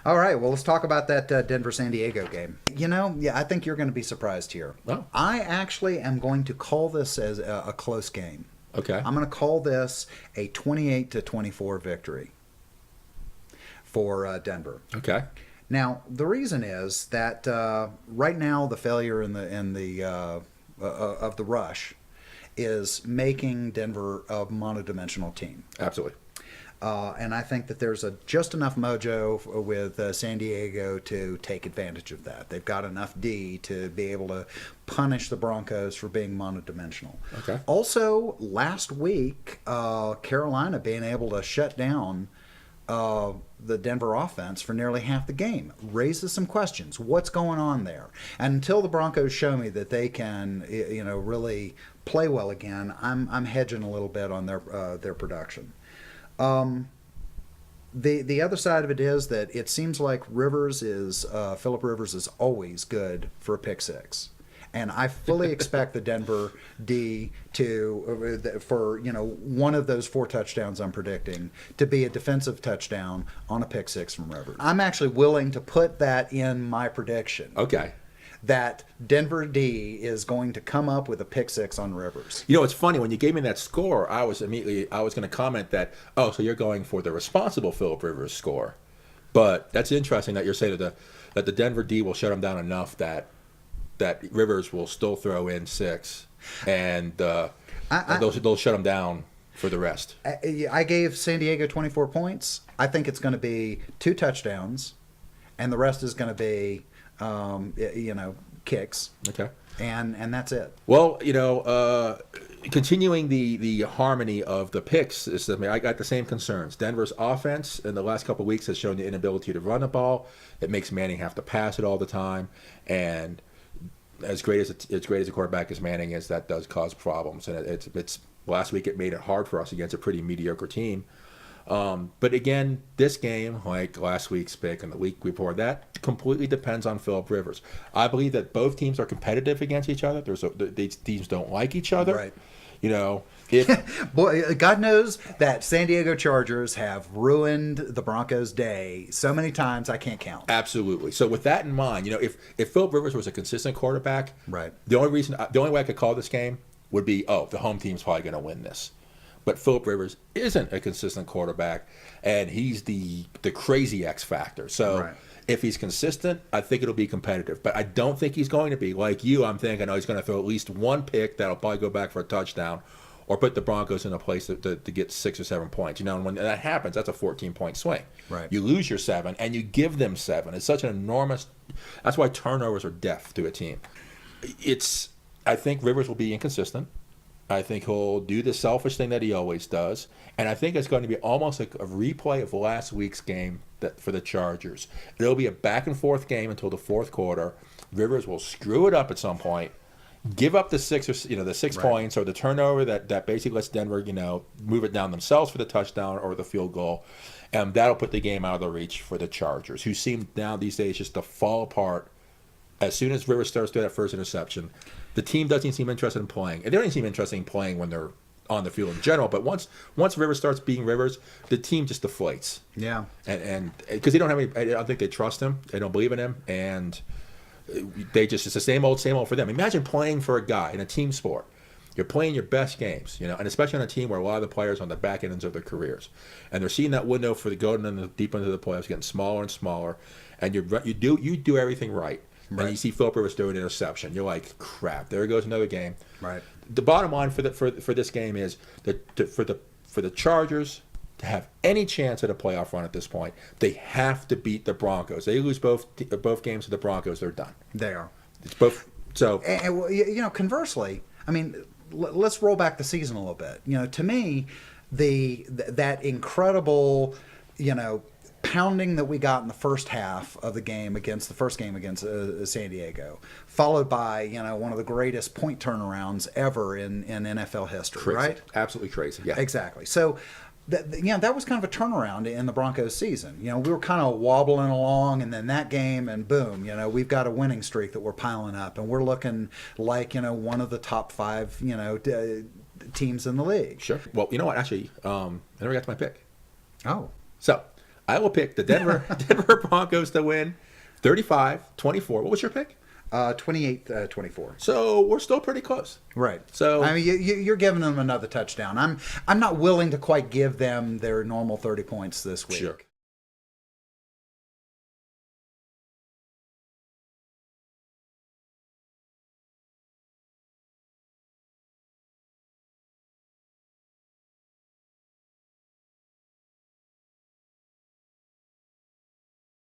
All right, well, let's talk about that Denver-San Diego game. I think you're going to be surprised here. Oh. I actually am going to call this as a close game. Okay. I'm going to call this a 28-24 victory for Denver. Okay. Now, the reason is that right now the failure in the of the rush is making Denver a monodimensional team. Absolutely. And I think that there's just enough mojo with San Diego to take advantage of that. They've got enough D to be able to punish the Broncos for being monodimensional. Okay. Also, last week, Carolina being able to shut down the Denver offense for nearly half the game raises some questions. What's going on there? And until the Broncos show me that they can, really play well again, I'm hedging a little bit on their production. The other side of it is that it seems like Phillip Rivers is always good for a pick six. And I fully expect the Denver D for one of those 4 touchdowns I'm predicting to be a defensive touchdown on a pick six from Rivers. I'm actually willing to put that in my prediction. Okay. That Denver D is going to come up with a pick six on Rivers. It's funny, when you gave me that score, I was going to comment that, so you're going for the responsible Phillip Rivers score. But that's interesting that you're saying that the Denver D will shut him down enough that Rivers will still throw in 6, and they'll shut him down for the rest. I gave San Diego 24 points. I think it's going to be 2 touchdowns, and the rest is going to be kicks. Okay. And that's it. Well, continuing the harmony of the picks, I got the same concerns. Denver's offense in the last couple of weeks has shown the inability to run the ball. It makes Manning have to pass it all the time, and as great as a quarterback as Manning is, that does cause problems. And it's last week it made it hard for us against a pretty mediocre team. But again, this game, like last week's pick and the week before, that completely depends on Phillip Rivers. I believe that both teams are competitive against each other. These teams don't like each other. Right. If God knows that San Diego Chargers have ruined the Broncos' day so many times I can't count. Absolutely. So with that in mind, if Phillip Rivers was a consistent quarterback, right, the only way I could call this game would be, the home team's probably going to win this. But Phillip Rivers isn't a consistent quarterback, and he's the crazy X factor. So right. If he's consistent, I think it'll be competitive. But I don't think he's going to be. Like you, I'm thinking, he's going to throw at least 1 pick that'll probably go back for a touchdown, or put the Broncos in a place to get 6 or 7 points. And when that happens, that's a 14-point swing. Right. You lose your 7, and you give them 7. It's such an enormous. That's why turnovers are death to a team. I think Rivers will be inconsistent. I think he'll do the selfish thing that he always does. And I think it's going to be almost like a replay of last week's game for the Chargers. It'll be a back-and-forth game until the fourth quarter. Rivers will screw it up at some point, give up the 6 right. points or the turnover that basically lets Denver, move it down themselves for the touchdown or the field goal. And that'll put the game out of the reach for the Chargers, who seem now these days just to fall apart as soon as Rivers starts to do that first interception. The team doesn't seem interested in playing. And they don't even seem interested in playing when they're on the field in general. But once Rivers starts being Rivers, the team just deflates. Yeah. And because they don't have any, I don't think they trust him. They don't believe in him. And it's the same old for them. Imagine playing for a guy in a team sport. You're playing your best games, and especially on a team where a lot of the players are on the back ends of their careers. And they're seeing that window for going in the deep into the playoffs getting smaller and smaller. And you do everything right. Right. And you see Phillip Rivers do an interception. You're like, crap, there goes another game. Right. The bottom line for this game is that for the Chargers to have any chance at a playoff run at this point, they have to beat the Broncos. They lose both games to the Broncos, they're done. They are. It's both. So, and conversely, let's roll back the season a little bit. To me, that incredible, pounding that we got in the first half of the game against San Diego, followed by one of the greatest point turnarounds ever in NFL history, crazy. Right? Absolutely crazy. Yeah, exactly. So that was kind of a turnaround in the Broncos season. We were kind of wobbling along, and then that game, and boom, we've got a winning streak that we're piling up, and we're looking like one of the top 5 teams in the league. Sure. Well, you know what? Actually, I never got to my pick. Oh. So I will pick the Denver Broncos to win 35-24. What was your pick? 28-24. So we're still pretty close. Right. So I mean, you're giving them another touchdown. I'm not willing to quite give them their normal 30 points this week. Sure.